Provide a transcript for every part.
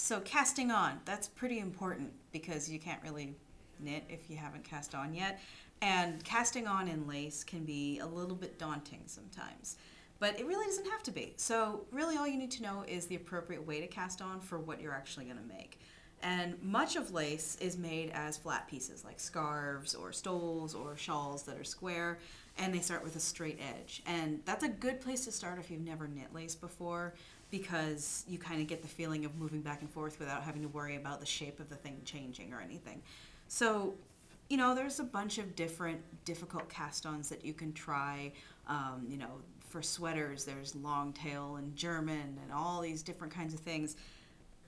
So casting on, that's pretty important because you can't really knit if you haven't cast on yet. And casting on in lace can be a little bit daunting sometimes, but it really doesn't have to be. So really all you need to know is the appropriate way to cast on for what you're actually going to make. And much of lace is made as flat pieces like scarves or stoles or shawls that are square, and they start with a straight edge. And that's a good place to start if you've never knit lace before, because you kind of get the feeling of moving back and forth without having to worry about the shape of the thing changing or anything. So, you know, there's a bunch of different difficult cast-ons that you can try. You know, for sweaters, there's long tail and German and all these different kinds of things.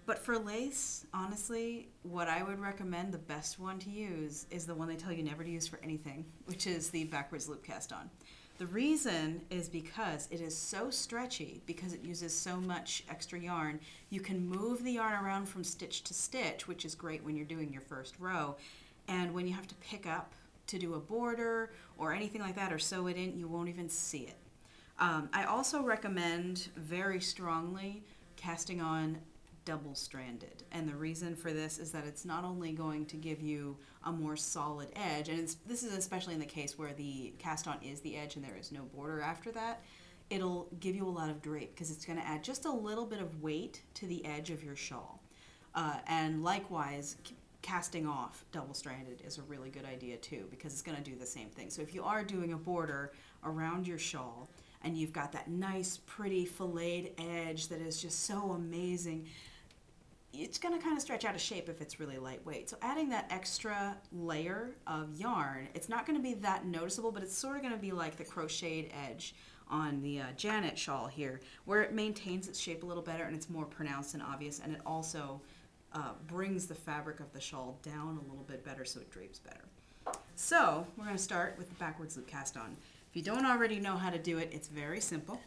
But for lace, honestly, what I would recommend, the best one to use, is the one they tell you never to use for anything, which is the backwards loop cast-on. The reason is because it is so stretchy, because it uses so much extra yarn. You can move the yarn around from stitch to stitch, which is great when you're doing your first row. And when you have to pick up to do a border or anything like that or sew it in, you won't even see it. I also recommend very strongly casting on double-stranded, and the reason for this is that it's not only going to give you a more solid edge, and this is especially in the case where the cast-on is the edge and there is no border after that, it'll give you a lot of drape because it's going to add just a little bit of weight to the edge of your shawl. And likewise, casting off double-stranded is a really good idea too, because it's going to do the same thing. So if you are doing a border around your shawl and you've got that nice pretty filleted edge that is just so amazing, it's going to kind of stretch out of shape if it's really lightweight. So adding that extra layer of yarn, it's not going to be that noticeable, but it's sort of going to be like the crocheted edge on the Janet shawl here, where it maintains its shape a little better and it's more pronounced and obvious, and it also brings the fabric of the shawl down a little bit better so it drapes better. So we're going to start with the backwards loop cast on. If you don't already know how to do it, it's very simple.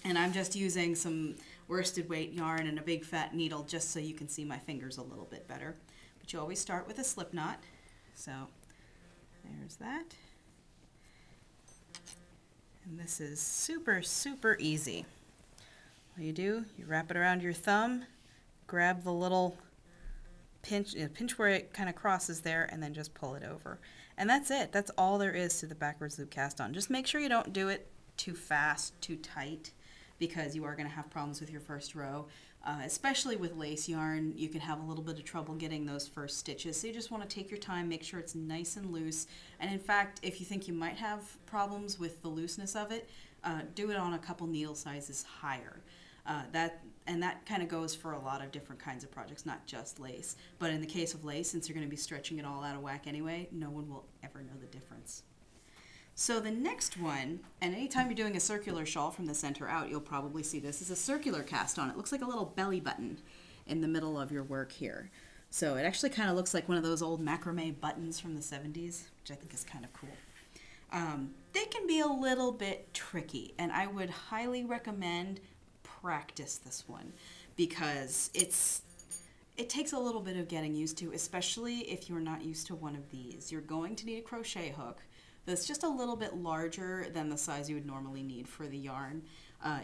And I'm just using some worsted weight yarn and a big fat needle just so you can see my fingers a little bit better. But you always start with a slip knot. So there's that. And this is super, super easy. All you do, you wrap it around your thumb, grab the little pinch, pinch where it kind of crosses there, and then just pull it over. And that's it. That's all there is to the backwards loop cast on. Just make sure you don't do it too fast, too tight, because you are going to have problems with your first row. Especially with lace yarn, you can have a little bit of trouble getting those first stitches. So you just want to take your time, make sure it's nice and loose. And in fact, if you think you might have problems with the looseness of it, do it on a couple needle sizes higher. That kind of goes for a lot of different kinds of projects, not just lace. But in the case of lace, since you're going to be stretching it all out of whack anyway, no one will ever know the difference. So the next one, and anytime you're doing a circular shawl from the center out, you'll probably see this is a circular cast on. It looks like a little belly button in the middle of your work here. So it actually kind of looks like one of those old macrame buttons from the 70s, which I think is kind of cool. They can be a little bit tricky, and I would highly recommend practice this one because it takes a little bit of getting used to, especially if you're not used to one of these. You're going to need a crochet hook that's just a little bit larger than the size you would normally need for the yarn.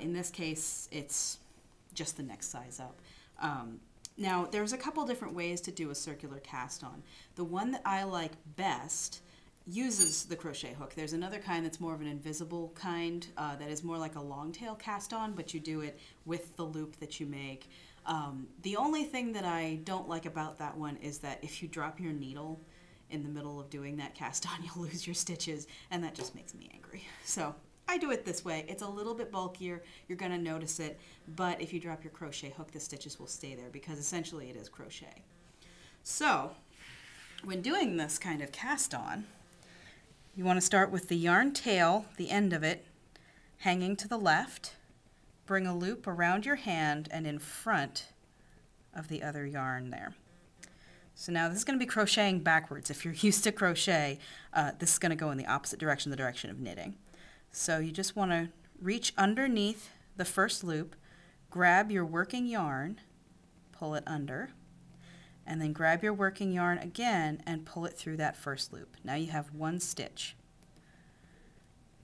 In this case, it's just the next size up. Now, there's a couple different ways to do a circular cast on. The one that I like best uses the crochet hook. There's another kind that's more of an invisible kind that is more like a long tail cast on, but you do it with the loop that you make. The only thing that I don't like about that one is that if you drop your needle in the middle of doing that cast on, you'll lose your stitches, and that just makes me angry. So I do it this way. It's a little bit bulkier, you're going to notice it, but if you drop your crochet hook, the stitches will stay there because essentially it is crochet. So when doing this kind of cast on, you want to start with the yarn tail, the end of it, hanging to the left. Bring a loop around your hand and in front of the other yarn there. So now this is going to be crocheting backwards. If you're used to crochet, this is going to go in the opposite direction, the direction of knitting. So you just want to reach underneath the first loop, grab your working yarn, pull it under, and then grab your working yarn again and pull it through that first loop. Now you have one stitch.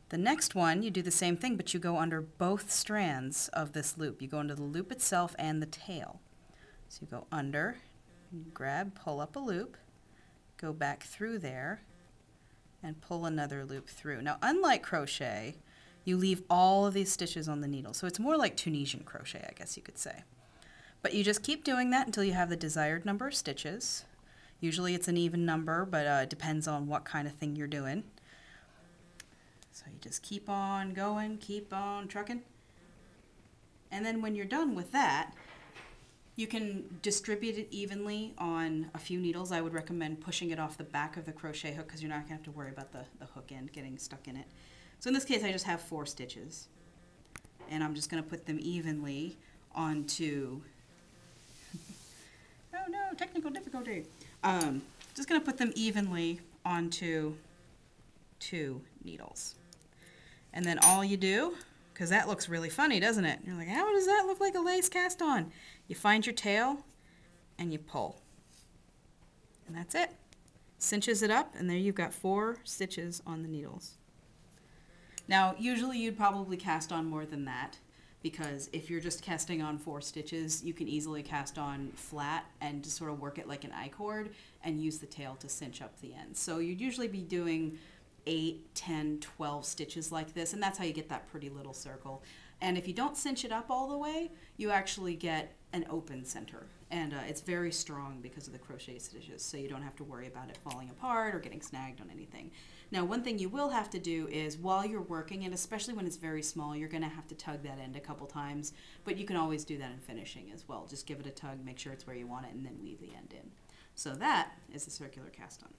The next one, you do the same thing, but you go under both strands of this loop. You go under the loop itself and the tail. So you go under, grab, pull up a loop, go back through there, and pull another loop through. Now, unlike crochet, you leave all of these stitches on the needle. So it's more like Tunisian crochet, I guess you could say. But you just keep doing that until you have the desired number of stitches. Usually it's an even number, but it depends on what kind of thing you're doing. So you just keep on going, keep on trucking. And then when you're done with that, you can distribute it evenly on a few needles. I would recommend pushing it off the back of the crochet hook because you're not going to have to worry about the hook end getting stuck in it. So in this case, I just have 4 stitches. And I'm just going to put them evenly onto... oh no, technical difficulty. Just going to put them evenly onto 2 needles. And then all you do, because that looks really funny, doesn't it? You're like, how does that look like a lace cast on? You find your tail and you pull. And that's it. Cinches it up, and there you've got 4 stitches on the needles. Now, usually you'd probably cast on more than that, because if you're just casting on 4 stitches, you can easily cast on flat and just sort of work it like an I-cord and use the tail to cinch up the ends. So you'd usually be doing 8, 10, 12 stitches like this, and that's how you get that pretty little circle. And if you don't cinch it up all the way, you actually get an open center. And it's very strong because of the crochet stitches, so you don't have to worry about it falling apart or getting snagged on anything. Now, one thing you will have to do is while you're working, and especially when it's very small, you're going to have to tug that end a couple times, but you can always do that in finishing as well. Just give it a tug, make sure it's where you want it, and then weave the end in. So that is a circular cast on.